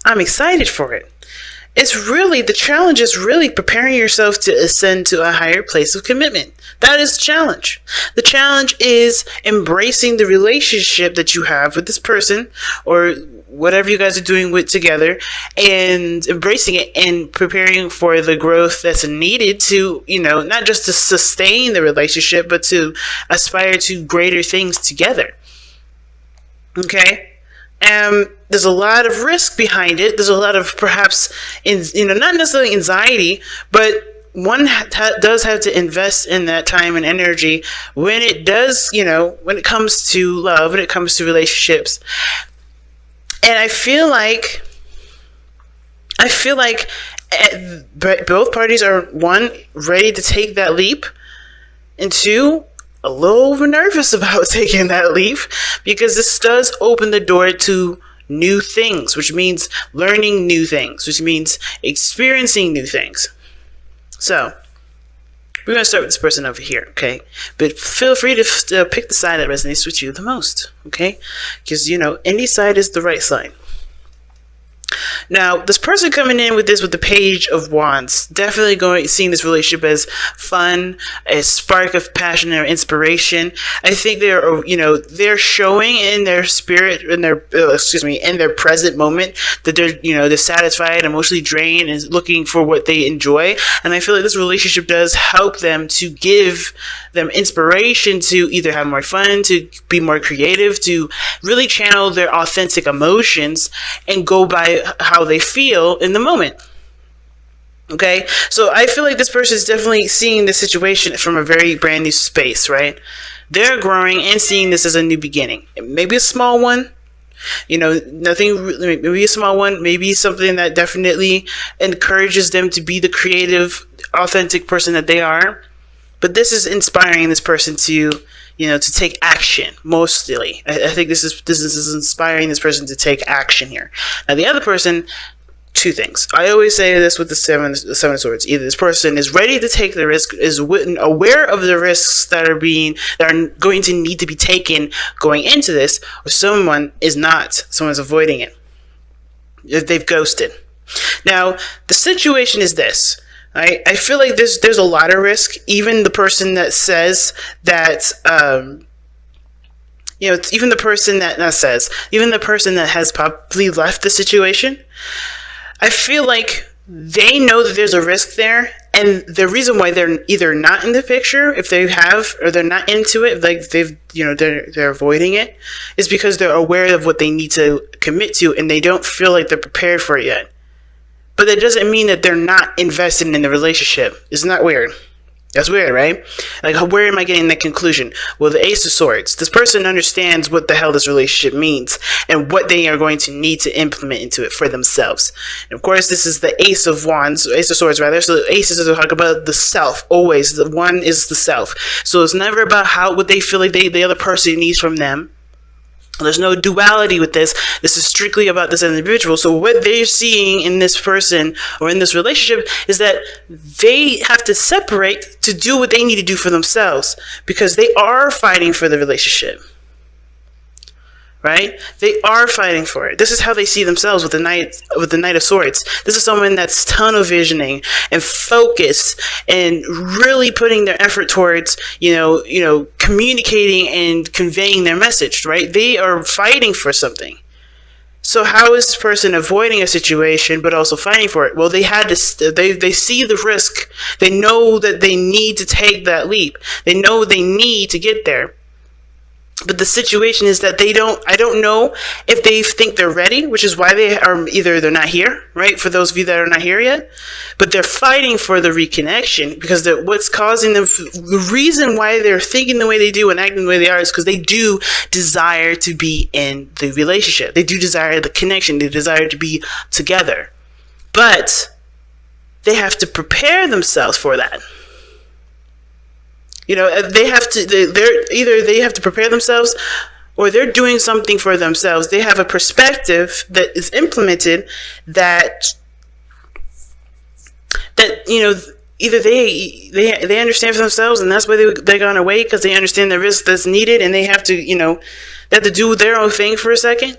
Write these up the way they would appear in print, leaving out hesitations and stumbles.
I'm excited for it. The challenge is really preparing yourself to ascend to a higher place of commitment. That is the challenge. The challenge is embracing the relationship that you have with this person or whatever you guys are doing with together, and embracing it and preparing for the growth that's needed to, not just to sustain the relationship, but to aspire to greater things together. Okay? There's a lot of risk behind it. There's a lot of perhaps, not necessarily anxiety, but one does have to invest in that time and energy when it does, when it comes to love, when it comes to relationships. And I feel like both parties are, one, ready to take that leap, and two, a little nervous about taking that leap, because this does open the door to new things, which means learning new things, which means experiencing new things. So we're going to start with this person over here, okay? But feel free to pick the side that resonates with you the most, okay? Because, any side is the right side. Now, this person coming in with the Page of Wands, definitely seeing this relationship as fun, a spark of passion or inspiration. I think they're showing in their spirit, in their present moment, that they're satisfied, emotionally drained, and looking for what they enjoy. And I feel like this relationship does help them, to give them inspiration to either have more fun, to be more creative, to really channel their authentic emotions and go by how they feel in the moment. Okay, so I feel like this person is definitely seeing the situation from a very brand new space, right? They're growing and seeing this as a new beginning. Maybe a small one, maybe a small one, maybe something that definitely encourages them to be the creative, authentic person that they are. But this is inspiring this person to take action. Mostly, I think this is inspiring this person to take action here. Now, the other person, two things. I always say this with the seven of swords. Either this person is ready to take the risk, is aware of the risks that are going to need to be taken going into this, or someone is not. Someone's avoiding it. They've ghosted. Now, the situation is this. I feel like there's a lot of risk. Even the person that says that, even the person that has probably left the situation, I feel like they know that there's a risk there, and the reason why they're either not in the picture, if they have, or they're not into it, like they're avoiding it, is because they're aware of what they need to commit to, and they don't feel like they're prepared for it yet. But that doesn't mean that they're not invested in the relationship. Isn't that weird? That's weird, right? Like, where am I getting that conclusion? Well, the Ace of Swords. This person understands what the hell this relationship means and what they are going to need to implement into it for themselves. And of course, this is the Ace of Wands, Ace of Swords rather. So the Aces are talking about the self. Always, the one is the self. So it's never about what they feel like the other person needs from them. There's no duality with this. This is strictly about this individual. So what they're seeing in this person or in this relationship is that they have to separate to do what they need to do for themselves, because they are fighting for the relationship. Right? They are fighting for it. This is how they see themselves with the Knight of Swords. This is someone that's tunnel visioning and focused and really putting their effort towards, communicating and conveying their message, right? They are fighting for something. So how is this person avoiding a situation but also fighting for it? Well, they see the risk. They know that they need to take that leap. They know they need to get there. But the situation is that I don't know if they think they're ready, which is why they're not here, right? For those of you that are not here yet. But they're fighting for the reconnection, because what's causing them, the reason why they're thinking the way they do and acting the way they are is because they do desire to be in the relationship. They do desire the connection. They desire to be together. But they have to prepare themselves for that. They have to prepare themselves, or they're doing something for themselves. They have a perspective that is implemented that either they understand for themselves, and that's why they're going away, because they understand the risk that's needed, and they have to do their own thing for a second.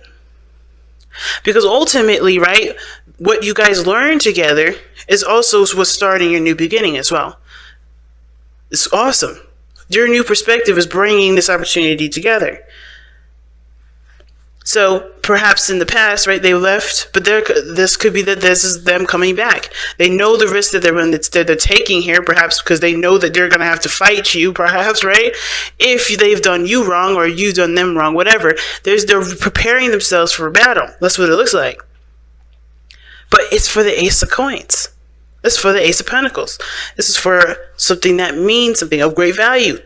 Because ultimately, right, what you guys learn together is also what's starting your new beginning as well. It's awesome. Your new perspective is bringing this opportunity together. So perhaps in the past, right, they left, but this could be that this is them coming back. They know the risk that they're taking here, perhaps because they know that they're going to have to fight you, perhaps, right? If they've done you wrong or you've done them wrong, whatever. They're preparing themselves for a battle. That's what it looks like. But it's for the Ace of Coins. It's for the Ace of Pentacles. This is for something that means something of great value.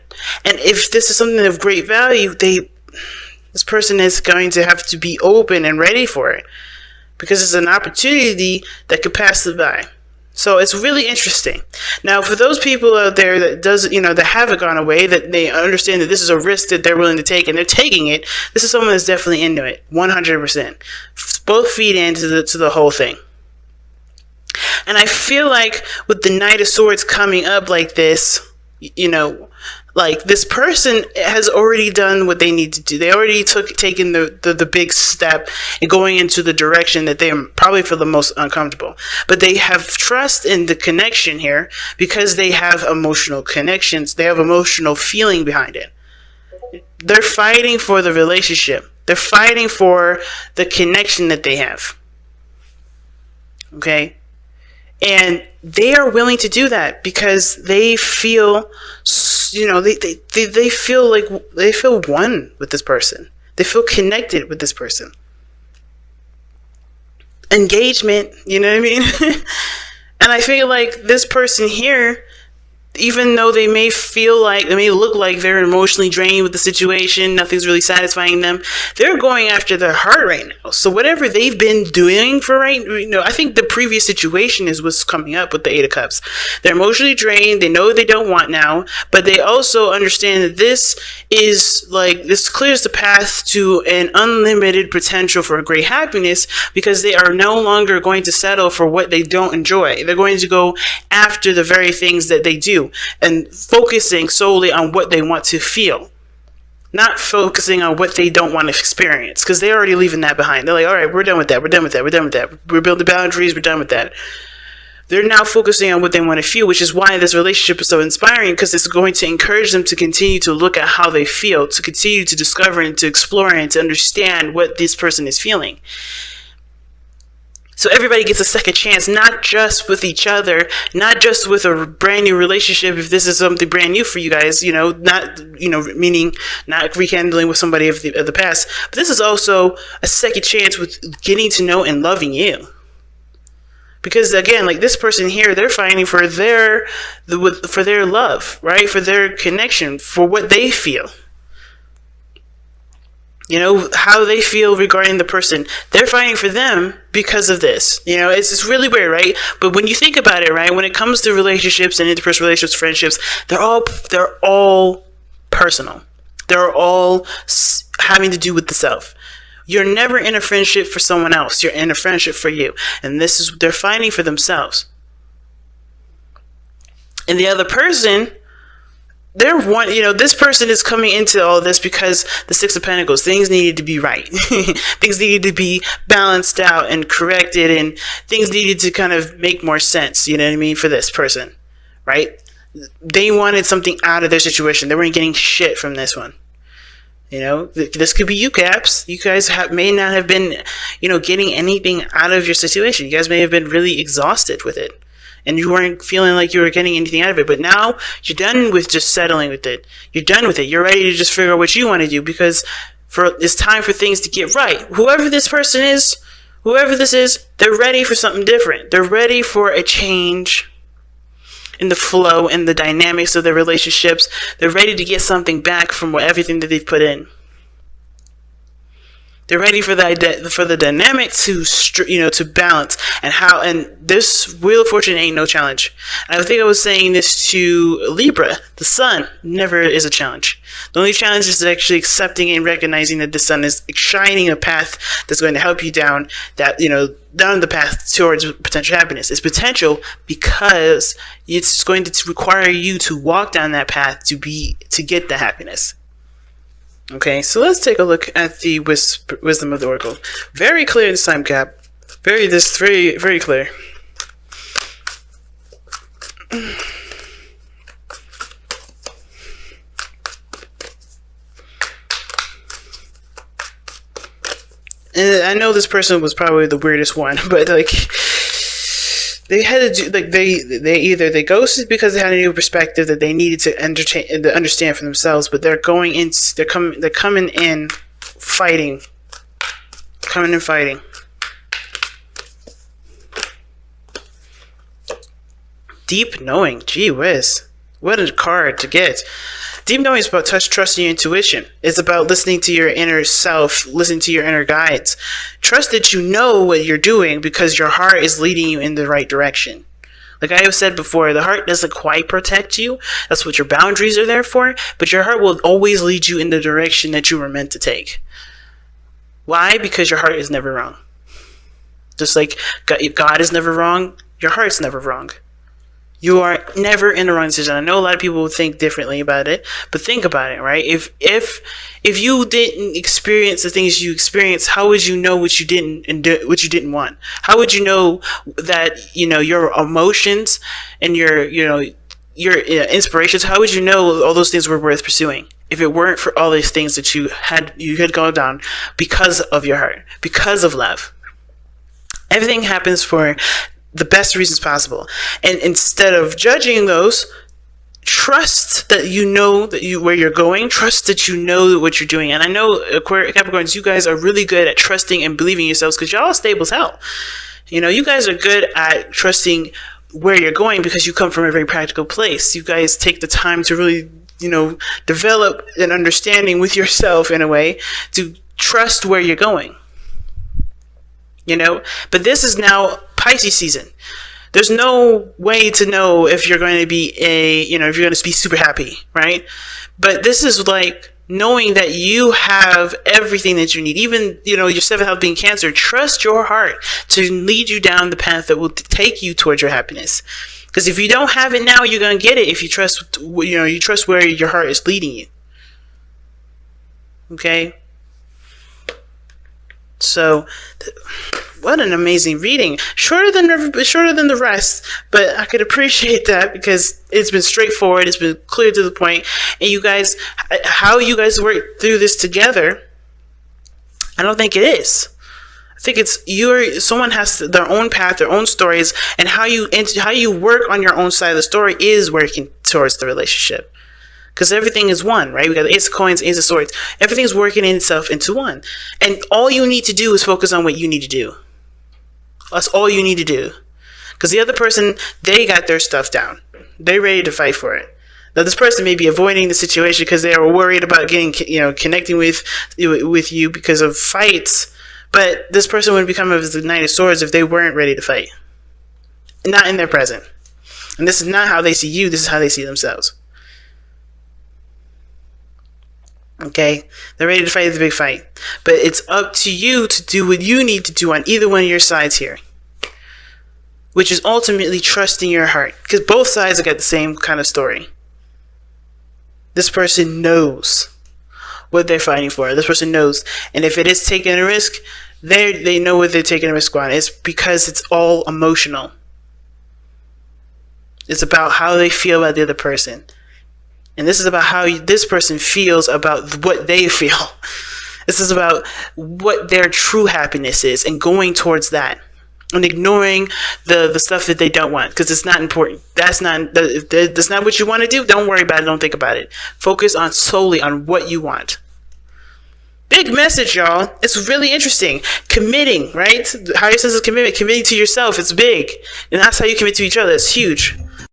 And if this is something of great value, this person is going to have to be open and ready for it, because it's an opportunity that could pass them by. So it's really interesting. Now, for those people out there that haven't gone away, that they understand that this is a risk that they're willing to take and they're taking it, this is someone that's definitely into it, 100%. Both feet into the whole thing. And I feel like with the Knight of Swords coming up like this, like this person has already done what they need to do. They already taken the big step and going into the direction that they probably feel the most uncomfortable. But they have trust in the connection here because they have emotional connections. They have emotional feeling behind it. They're fighting for the relationship. They're fighting for the connection that they have. Okay? And they are willing to do that because they feel, they feel like they feel one with this person. They feel connected with this person. Engagement, you know what I mean? And I feel like this person here, even though they may look like they're emotionally drained with the situation, nothing's really satisfying them, they're going after their heart right now. So whatever they've been doing I think the previous situation is what's coming up with the Eight of Cups. They're emotionally drained. They know they don't want now, but they also understand that this clears the path to an unlimited potential for great happiness, because they are no longer going to settle for what they don't enjoy. They're going to go after the very things that they do, and focusing solely on what they want to feel, not focusing on what they don't want to experience, because they're already leaving that behind. They're like, all right, we're done with that. We're done with that. We're done with that. We're building boundaries. We're done with that. They're now focusing on what they want to feel, which is why this relationship is so inspiring, because it's going to encourage them to continue to look at how they feel, to continue to discover and to explore and to understand what this person is feeling. So everybody gets a second chance, not just with each other, not just with a brand new relationship. If this is something brand new for you guys, meaning not rekindling with somebody of the past, but this is also a second chance with getting to know and loving you. Because again, like this person here, they're fighting for their love, right? For their connection, for what they feel. How they feel regarding the person. They're fighting for them because of this. It's really weird, right? But when you think about it, right, when it comes to relationships and interpersonal relationships, friendships, they're all personal. They're all having to do with the self. You're never in a friendship for someone else. You're in a friendship for you. And they're fighting for themselves. And the other person, this person is coming into all this because the Six of Pentacles, things needed to be right. Things needed to be balanced out and corrected, and things needed to kind of make more sense, you know what I mean, for this person, right? They wanted something out of their situation. They weren't getting shit from this one. This could be you, Caps. You guys may not have been, getting anything out of your situation. You guys may have been really exhausted with it, and you weren't feeling like you were getting anything out of it. But now you're done with just settling with it. You're done with it. You're ready to just figure out what you want to do, because it's time for things to get right. Whoever this is, they're ready for something different. They're ready for a change in the flow and the dynamics of their relationships. They're ready to get something back from everything that they've put in. They're ready for the dynamic to balance, and this Wheel of Fortune ain't no challenge. And I think I was saying this to Libra. The sun never is a challenge. The only challenge is actually accepting and recognizing that the sun is shining a path that's going to help you down the path towards potential happiness. It's potential because it's going to require you to walk down that path to get the happiness. Okay, so let's take a look at the wisdom of the oracle. Very clear this time, Cap. Very clear. And I know this person was probably the weirdest one, but like they had to do like they ghosted because they had a new perspective that they needed to understand for themselves. But they're coming in fighting, Deep knowing, gee whiz, what a card to get. Deep knowing is about trusting your intuition. It's about listening to your inner self, listening to your inner guides. Trust that you know what you're doing because your heart is leading you in the right direction. Like I have said before, the heart doesn't quite protect you. That's what your boundaries are there for. But your heart will always lead you in the direction that you were meant to take. Why? Because your heart is never wrong. Just like God is never wrong, your heart's never wrong. You are never in the wrong decision. I know a lot of people will think differently about it, but think about it, right? If you didn't experience the things you experienced, how would you know what you didn't and what you didn't want? How would you know that your emotions and your inspirations? How would you know all those things were worth pursuing if it weren't for all these things that you had gone down because of your heart, because of love? Everything happens for the best reasons possible. And instead of judging those, trust that you know where you're going. Trust that you know what you're doing. And I know Capricorns, you guys are really good at trusting and believing yourselves because y'all stable as hell. You guys are good at trusting where you're going because you come from a very practical place. You guys take the time to really, develop an understanding with yourself in a way to trust where you're going. But this is now Pisces season. There's no way to know if you're going to be if you're going to be super happy, right? But this is like knowing that you have everything that you need. Even, your seventh house being Cancer, trust your heart to lead you down the path that will take you towards your happiness. Because if you don't have it now, you're going to get it if you trust, you trust where your heart is leading you. Okay? So, what an amazing reading. Shorter than the rest, but I could appreciate that because it's been straightforward, it's been clear to the point, and you guys, how you guys work through this together, I don't think it is. I think it's someone has their own path, their own stories, and how you work on your own side of the story is working towards the relationship. Because everything is one, right? We got the Ace of Coins, Ace of Swords. Everything's working itself into one. And all you need to do is focus on what you need to do. That's all you need to do. Because the other person, they got their stuff down. They're ready to fight for it. Now, this person may be avoiding the situation because they are worried about connecting with you because of fights. But this person would become as the Knight of Swords if they weren't ready to fight. Not in their present. And this is not how they see you. This is how they see themselves. Okay, they're ready to fight the big fight, but it's up to you to do what you need to do on either one of your sides here, which is ultimately trusting your heart, because both sides have got the same kind of story. This person knows what they're fighting for. This person knows, and if it is taking a risk, they know what they're taking a risk on. It's because it's all emotional. It's about how they feel about the other person. And this is about how this person feels about what they feel. This is about what their true happiness is and going towards that. And ignoring the stuff that they don't want because it's not important. That's not what you want to do. Don't worry about it. Don't think about it. Focus solely on what you want. Big message, y'all. It's really interesting. Committing, right? The higher sense of commitment. Committing to yourself. It's big. And that's how you commit to each other. It's huge.